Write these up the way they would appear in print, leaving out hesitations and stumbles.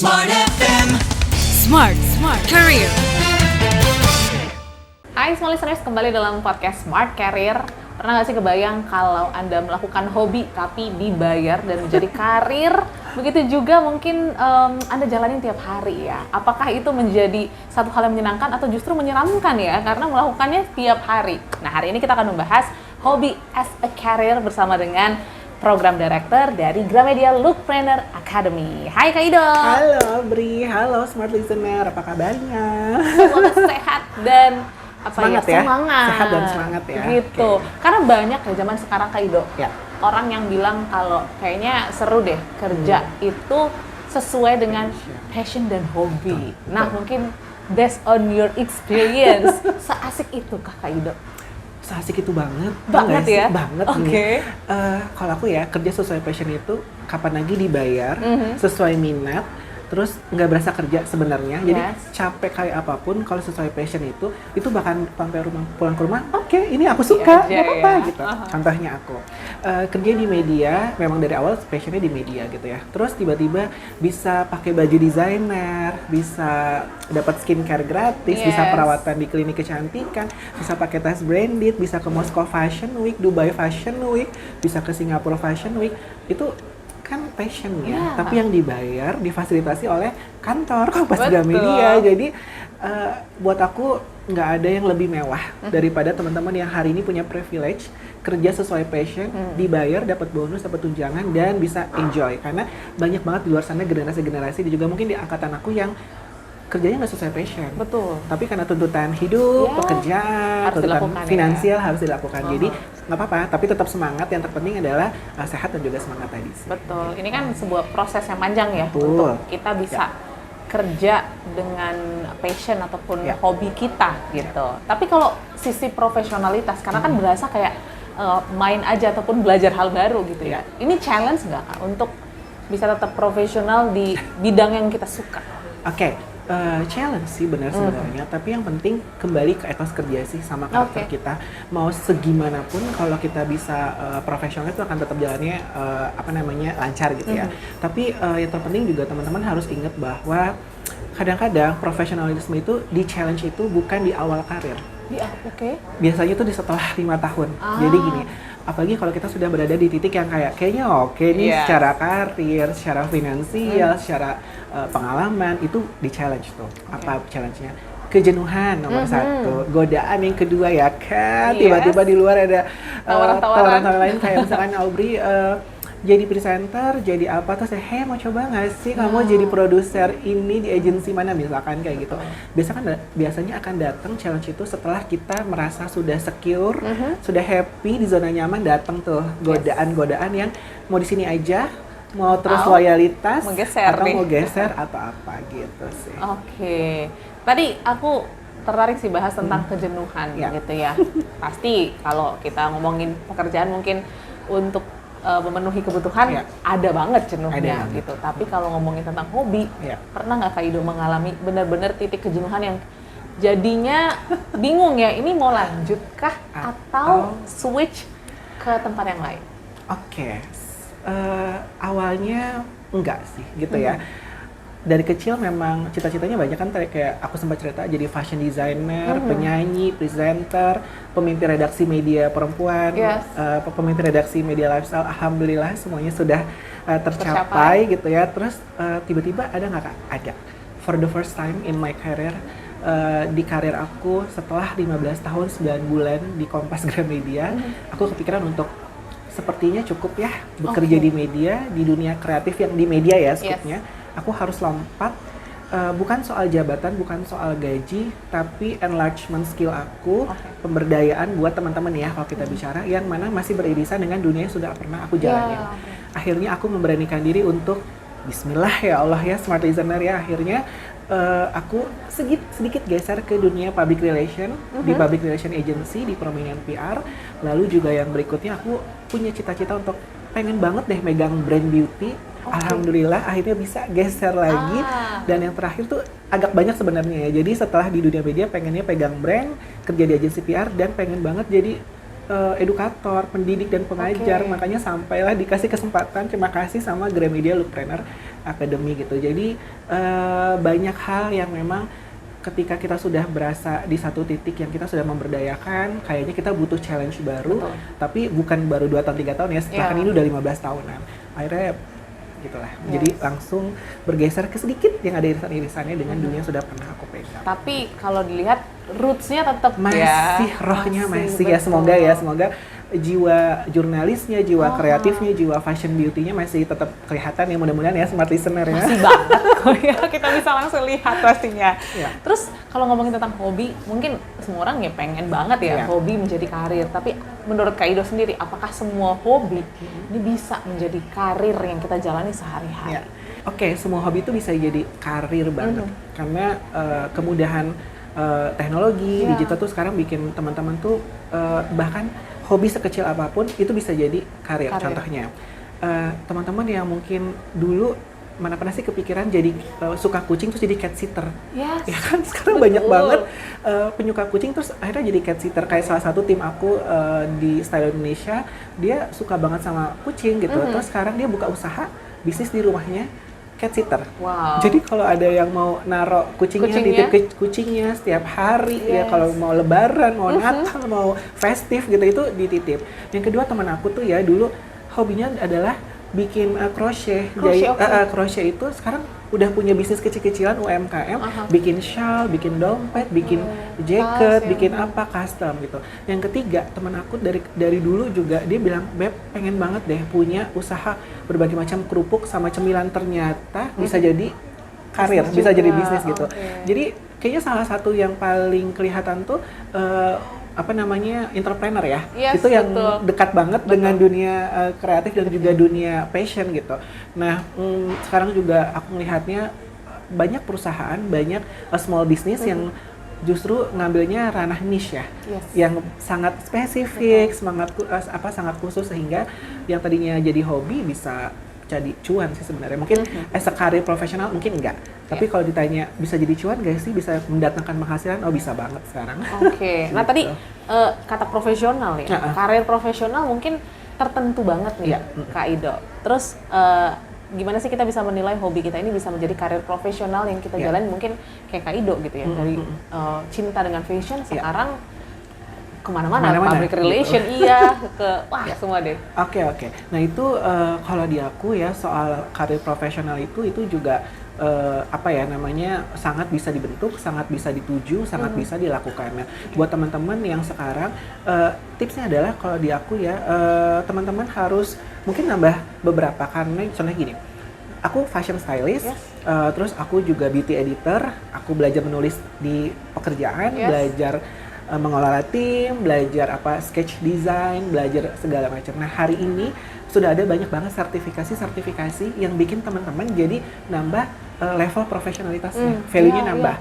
Smart FM. Smart Career. Hai semua listeners, kembali dalam podcast Smart Career. Pernah nggak sih kebayang kalau Anda melakukan hobi tapi dibayar dan menjadi karir? Begitu juga mungkin Anda jalanin tiap hari ya. Apakah itu menjadi satu hal yang menyenangkan atau justru menyeramkan ya? Karena melakukannya tiap hari. Nah, hari ini kita akan membahas hobi as a career bersama dengan Program Director dari Gramedia Lookpreneur Academy. Hai Kak Ido. Halo Bri, halo Smart Listener, apa kabarnya? Semoga sehat dan semangat ya? Sehat dan semangat ya. Gitu. Okay. Karena banyak ya zaman sekarang Kak Ido. Ya. Orang yang bilang kalau kayaknya seru deh kerja itu sesuai dengan passion dan hobi. Nah, mungkin based on your experience, seasik itu Kak Ido? Seasik itu banget Ya? Banget Oke. nih. Kalau aku ya, kerja sesuai passion itu kapan lagi dibayar, sesuai minat, terus nggak berasa kerja sebenarnya. Jadi capek kayak apapun, kalau sesuai passion itu bahkan sampai pulang ke rumah, oke, ini aku suka, nggak apa-apa gitu. Contohnya aku kerja di media, memang dari awal passionnya di media gitu ya. Terus tiba-tiba bisa pakai baju desainer, bisa dapat skincare gratis, bisa perawatan di klinik kecantikan, bisa pakai tas branded, bisa ke Moskow Fashion Week, Dubai Fashion Week, bisa ke Singapura Fashion Week. Itu kan passion ya, tapi yang dibayar difasilitasi oleh kantor Kompas Gramedia. Jadi buat aku nggak ada yang lebih mewah daripada teman-teman yang hari ini punya privilege kerja sesuai passion, dibayar, dapat bonus, dapat tunjangan, dan bisa enjoy. Karena banyak banget di luar sana generasi-generasi, dan juga mungkin di angkatan aku yang kerjanya nggak sesuai passion. Betul. Tapi karena tuntutan hidup, pekerjaan, tuntutan finansial harus dilakukan. Jadi nggak apa-apa, tapi tetap semangat. Yang terpenting adalah sehat dan juga semangat tadi sih. Betul. Ini kan sebuah proses yang panjang ya. Betul. Untuk kita bisa kerja dengan passion ataupun hobi kita gitu. Tapi kalau sisi profesionalitas, karena kan berasa kayak main aja ataupun belajar hal baru gitu ya. Ini challenge nggak Kak untuk bisa tetap profesional di bidang yang kita suka? Oke. Challenge sih benar sebenarnya, tapi yang penting kembali ke etos kerja sih sama karakter kita. Mau segimanapun kalau kita bisa profesional itu akan tetap jalannya lancar gitu ya. Tapi yang terpenting juga teman-teman harus ingat bahwa kadang-kadang profesionalisme itu di challenge itu bukan di awal karir. Biasanya itu di setelah 5 tahun. Jadi gini, apalagi kalau kita sudah berada di titik yang kayaknya oke nih secara karir, secara finansial, secara pengalaman, itu di challenge tuh. Apa challenge-nya? Kejenuhan nomor satu, godaan yang kedua ya kan, tiba-tiba di luar ada tawaran lain kayak misalkan Aubrey jadi presenter, jadi apa, terus mau coba nggak sih kamu jadi produser ini di agensi mana misalkan kayak gitu. Biasanya akan datang challenge itu setelah kita merasa sudah secure, sudah happy di zona nyaman, datang tuh godaan-godaan yang mau di sini aja, mau terus loyalitas atau mau geser atau apa gitu sih. Oke. Tadi aku tertarik sih bahas tentang kejenuhan gitu ya. Pasti kalau kita ngomongin pekerjaan mungkin untuk memenuhi kebutuhan ada banget jenuhnya gitu. Tapi kalau ngomongin tentang hobi, pernah nggak Kak Ido mengalami benar-benar titik kejenuhan yang jadinya bingung ya, ini mau lanjutkah atau switch ke tempat yang lain? Oke. Awalnya enggak sih gitu ya. Dari kecil memang cita-citanya banyak kan, kayak aku sempat cerita jadi fashion designer, penyanyi, presenter, pemimpin redaksi media perempuan, pemimpin redaksi media lifestyle. Alhamdulillah semuanya sudah tercapai gitu ya. Terus tiba-tiba ada nggak Kak? Ada. For the first time in my career, di karir aku setelah 15 tahun 9 bulan di Kompas Gramedia, aku kepikiran untuk sepertinya cukup ya bekerja di media, di dunia kreatif yang di media ya skupnya. Aku harus lompat, bukan soal jabatan, bukan soal gaji, tapi enlargement skill aku, pemberdayaan buat teman-teman ya kalau kita bicara, yang mana masih beririsan dengan dunia yang sudah pernah aku jalani. Akhirnya aku memberanikan diri untuk bismillah ya Allah ya, Smart Listener ya, akhirnya aku sedikit geser ke dunia public relation, di public relation agency, di Prominent PR. Lalu juga yang berikutnya aku punya cita-cita untuk pengen banget deh megang brand beauty. Alhamdulillah akhirnya bisa geser lagi. Dan yang terakhir tuh agak banyak sebenarnya ya. Jadi setelah di dunia media pengennya pegang brand, kerja di agensi PR, dan pengen banget jadi edukator, pendidik dan pengajar. Makanya sampailah dikasih kesempatan. Terima kasih sama Gramedia Lookpreneur Academy gitu. Jadi banyak hal yang memang ketika kita sudah berasa di satu titik yang kita sudah memberdayakan, kayaknya kita butuh challenge baru. Tapi bukan baru 2 tahun 3 tahun ya, setelah kan ini udah 15 tahunan. Akhirnya gitulah. Jadi langsung bergeser ke sedikit yang ada irisan-irisannya dengan dunia yang sudah pernah aku pegang. Tapi kalau dilihat roots-nya tetap masih rohnya masih ya, semoga jiwa jurnalisnya, jiwa kreatifnya, jiwa fashion beauty-nya masih tetap kelihatan ya, mudah-mudahan ya smart listener ya. Masih banget kok ya, kita bisa langsung lihat pastinya. Terus kalau ngomongin tentang hobi, mungkin semua orang ya pengen banget ya hobi menjadi karir. Tapi menurut Kak Ido sendiri, apakah semua hobi ini bisa menjadi karir yang kita jalani sehari-hari? Oke, semua hobi itu bisa jadi karir banget. Karena kemudahan teknologi, digital tuh sekarang bikin teman-teman tuh bahkan hobi sekecil apapun itu bisa jadi karir. Contohnya, teman-teman yang mungkin dulu mana pernah sih kepikiran jadi suka kucing terus jadi cat sitter? Ya kan sekarang banyak banget penyuka kucing terus akhirnya jadi cat sitter. Kayak salah satu tim aku di Style Indonesia, dia suka banget sama kucing gitu. Terus sekarang dia buka usaha bisnis di rumahnya, cat sitter. Jadi kalau ada yang mau naro kucingnya, titip ke kucingnya setiap hari ya, kalau mau lebaran, mau Natal, mau festif gitu itu dititip. Yang kedua, teman aku tuh ya dulu hobinya adalah bikin crochet. Crochet itu sekarang udah punya bisnis kecil-kecilan UMKM, bikin shawl, bikin dompet, bikin jacket, bikin apa custom gitu. Yang ketiga, teman aku dari dulu juga dia bilang, "Beb, pengen banget deh punya usaha berbagai macam kerupuk sama cemilan." Ternyata bisa jadi karir, bisa jadi bisnis gitu. Jadi kayaknya salah satu yang paling kelihatan tuh entrepreneur ya. Itu yang dekat banget dengan dunia kreatif dan juga dunia passion gitu. Nah, sekarang juga aku melihatnya banyak perusahaan, banyak small business yang justru ngambilnya ranah niche ya, yang sangat spesifik, sangat khusus, sehingga yang tadinya jadi hobi bisa jadi cuan sih sebenarnya. Mungkin as a career profesional mungkin enggak. Tapi kalau ditanya bisa jadi cuan gak sih, bisa mendatangkan penghasilan? Oh, bisa banget sekarang. Nah tadi kata profesional ya, karir profesional mungkin tertentu banget nih Kak Ido. Terus gimana sih kita bisa menilai hobi kita ini bisa menjadi karir profesional yang kita jalani, mungkin kayak Kak Ido gitu ya, dari cinta dengan fashion sekarang kemana-mana, public relation semua deh. Oke. Nah itu kalau di aku ya, soal karir profesional itu juga sangat bisa dibentuk, sangat bisa dituju, sangat bisa dilakukan. Nah, buat teman-teman yang sekarang tipsnya adalah kalau di aku ya, teman-teman harus mungkin nambah beberapa, karena contohnya gini, aku fashion stylist, terus aku juga beauty editor, aku belajar menulis di pekerjaan, belajar mengelola tim, belajar sketch design, belajar segala macam. Nah, hari ini sudah ada banyak banget sertifikasi yang bikin teman-teman jadi nambah level profesionalitasnya, value-nya nambah.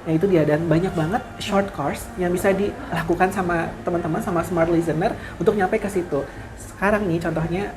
Nah, itu dia, dan banyak banget short course yang bisa dilakukan sama teman-teman, sama smart listener untuk nyampe ke situ. Sekarang nih contohnya,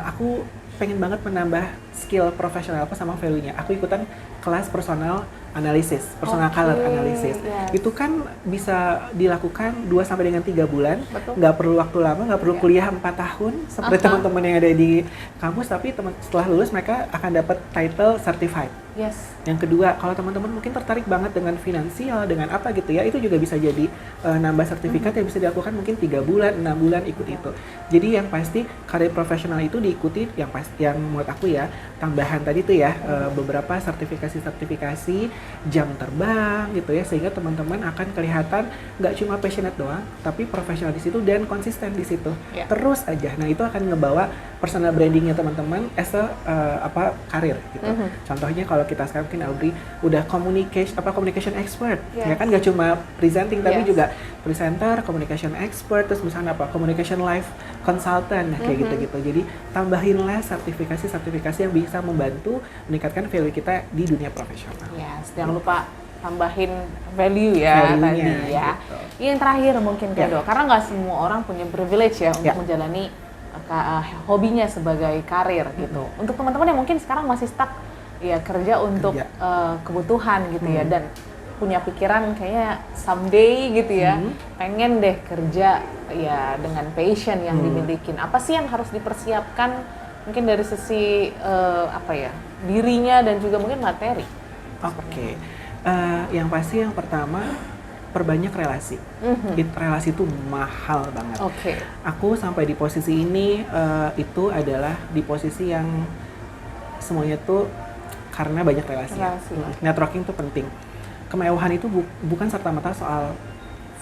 aku pengen banget menambah skill profesional sama value-nya. Aku ikutan kelas personal analysis, personal color analysis. Itu kan bisa dilakukan 2 sampai dengan 3 bulan. Nggak perlu waktu lama, nggak perlu kuliah 4 tahun seperti teman-teman yang ada di kampus, tapi setelah lulus mereka akan dapat title certified. Yang kedua, kalau teman-teman mungkin tertarik banget dengan finansial, dengan apa gitu ya, itu juga bisa jadi nambah sertifikat yang bisa dilakukan mungkin 3 bulan, 6 bulan ikut itu. Jadi yang pasti karir profesional itu diikuti, yang menurut aku ya, tambahan tadi tuh ya, beberapa sertifikasi jam terbang gitu ya, sehingga teman-teman akan kelihatan nggak cuma passionate doang, tapi profesional di situ dan konsisten di situ. Terus aja. Nah, itu akan ngebawa personal brandingnya teman-teman as a karir gitu. Contohnya kalau kita sekarang mungkin Audrey udah communication expert, ya kan, nggak cuma presenting tapi juga presenter, communication expert, terus misalnya communication life consultant, kayak gitu-gitu. Jadi tambahinlah sertifikasi yang bisa membantu meningkatkan value kita di dunia profesional. Jangan lupa tambahin value ya tadi ya. Gitu. Yang terakhir mungkin Kedo, karena nggak semua orang punya privilege ya untuk menjalani hobinya sebagai karir gitu. Untuk teman-teman yang mungkin sekarang masih stuck ya kerja untuk kebutuhan gitu ya, dan punya pikiran kayaknya someday gitu ya, pengen deh kerja ya dengan passion yang dimilikin. Apa sih yang harus dipersiapkan mungkin dari sisi dirinya dan juga mungkin materi? Oke. Yang pasti yang pertama perbanyak relasi. Relasi itu mahal banget. Aku sampai di posisi ini itu adalah di posisi yang semuanya tuh karena banyak relasi. Networking itu penting. Kemewahan itu bukan serta-merta soal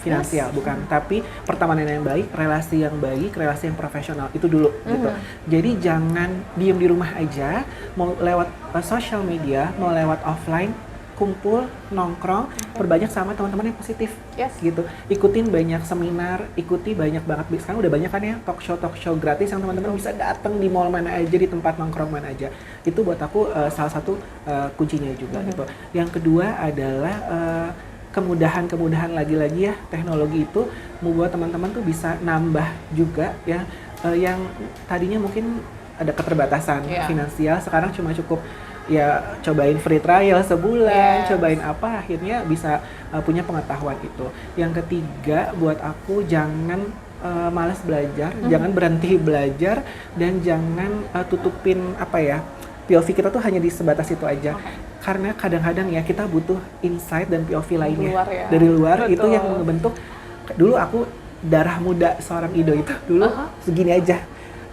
finansial, bukan. Tapi pertemanan yang baik, relasi yang profesional itu dulu gitu. Jadi jangan diem di rumah aja, mau lewat social media, mau lewat offline, kumpul, nongkrong, perbanyak sama teman-teman yang positif, gitu. Ikutin banyak seminar, ikuti banyak banget. Sekarang udah banyak kan ya talk show gratis yang teman-teman bisa datang di mall mana aja, di tempat nongkrong mana aja. Itu buat aku salah satu kuncinya juga gitu. Yang kedua adalah kemudahan lagi-lagi ya, teknologi itu membuat teman-teman tuh bisa nambah juga ya, yang tadinya mungkin ada keterbatasan finansial, sekarang cuma cukup ya cobain free trial sebulan, cobain apa, akhirnya bisa punya pengetahuan itu. Yang ketiga buat aku, jangan malas belajar, jangan berhenti belajar, dan jangan tutupin POV kita tuh hanya di sebatas itu aja. Karena kadang-kadang ya kita butuh insight dan POV lainnya dari luar. Itu yang membentuk. Dulu aku darah muda seorang Ido itu dulu segini aja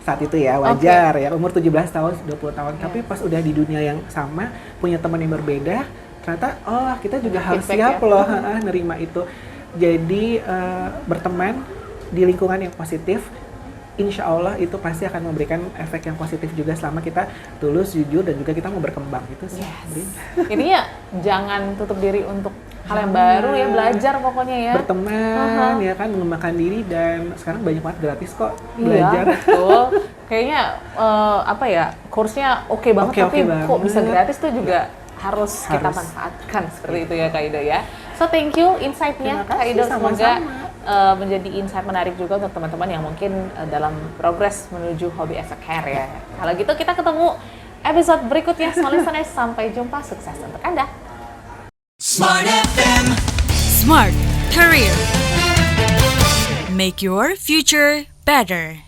saat itu ya, wajar ya, umur 17 tahun, 20 tahun. Tapi pas udah di dunia yang sama, punya teman yang berbeda, ternyata kita juga harus siap loh nerima itu. Jadi berteman di lingkungan yang positif, insya Allah itu pasti akan memberikan efek yang positif juga selama kita tulus, jujur, dan juga kita mau berkembang gitu sih. Intinya jangan tutup diri untuk hal yang baru ya, belajar pokoknya ya. Berteman ya kan, mengembangkan diri, dan sekarang banyak banget gratis kok belajar. Iya, betul. Kayaknya course-nya oke banget, tapi kok bisa gratis tuh juga harus kita manfaatkan seperti itu ya Kak Ido ya. So thank you insight-nya Kak Ido, semoga menjadi insight menarik juga untuk teman-teman yang mungkin dalam progres menuju hobby as a career ya. Kalau gitu kita ketemu episode berikutnya, small listeners. Sampai jumpa, sukses untuk Anda. Smart FM. Smart Career. Make your future better.